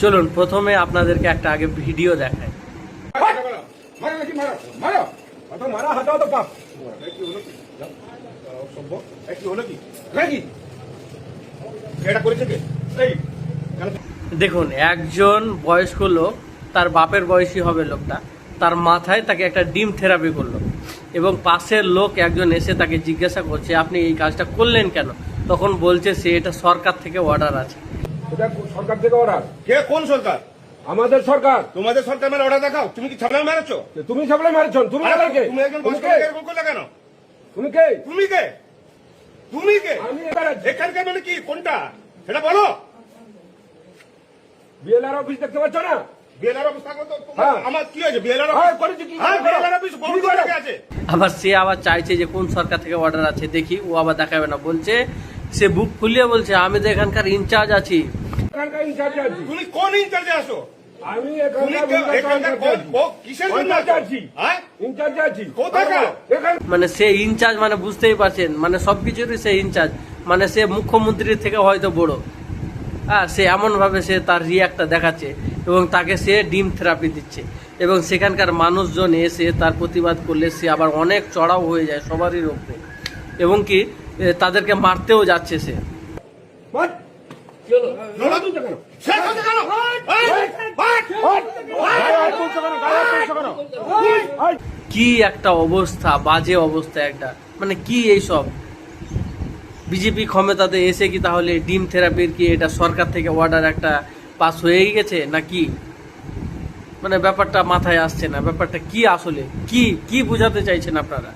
চলুন প্রথমে আপনাদেরকে একটা আগে ভিডিও দেখাই। দেখুন, একজন বয়স্ক লোক, তার বাপের বয়সী হবে লোকটা, তার মাথায় তাকে একটা ডিম থেরাপি করলো এবং পাশের লোক একজন এসে তাকে জিজ্ঞাসা করছে আপনি এই কাজটা করলেন কেন? তখন বলছে সে এটা সরকার থেকে অর্ডার আছে। এটা সরকার থেকে অর্ডার। কে? কোন সরকার? আমাদের সরকার। তোমাদের সরকার মানে অর্ডার দেখাও। তুমি কি ছাপড়া মারছো? তুমি সাপ্লাই মারছো? তুমি কে? তুমি একজন বয়স্ক এরকম করলে কেন? তুমি কে? তুমি কে? তুমি কে? আমি এবার এখানকার মানে কি? কোনটা সেটা বলো। বিএলআর অফিস দেখতে পাচ্ছ না? বিএলআর অফিস থাকলে তো হ্যাঁ। আমার কি হয়েছে? বিএলআর হ্যাঁ, অফিস করেছি কি? হ্যাঁ, বিএলআর অফিস বড় জায়গা আছে। আবার সে আবার চাইছে যে কোন সরকার থেকে অর্ডার আছে দেখি, ও আবার দেখাবে না, বলছে সে বুক খুলিয়ে বলছে আমি তো এখানকার ইনচার্জ আছি। এখানকার ইনচার্জে আছি। তুমি কোন ইনচার্জে আসো? আমি তুমি এখানকার কিসের জন্য ইনচার্জে আছো? আছি। হ্যাঁ, ইনচার্জে আছি। কোথাকার? এখান মানে সে ইনচার্জ, মানে বুঝতেই পারছেন, মানে সবকিছুরই সে ইনচার্জ, মানে সে মুখ্যমন্ত্রীর থেকে হয়তো বড়। হ্যাঁ, সে এমনভাবে সে তার রিয়াক্টটা দেখাচ্ছে এবং তাকে সে ডিম থেরাপি দিচ্ছে এবং সেখানকার মানুষজন এসে তার প্রতিবাদ করলে সে আবার অনেক চড়াও হয়ে যায় সবারই উপরে এবং কি তাদেরকে মারতেও যাচ্ছে সে। মার। লড়া তুলছো কেন? শেষ হচ্ছে কেন? গায়ে তুলছো কেন? গায়ে তুলছো কেন? এই, কি একটা অবস্থা, বাজে অবস্থা একটা, মানে কি এইসব বিজেপি ক্ষমতাতে এসে কি তাহলে ডিম থেরাপির কি এটা সরকার থেকে অর্ডার একটা পাস হয়েই গেছে নাকি? মানে ব্যাপারটা মাথায় আসছে না, ব্যাপারটা কি আসলে কি কি বোঝাতে চাইছেন আপনারা?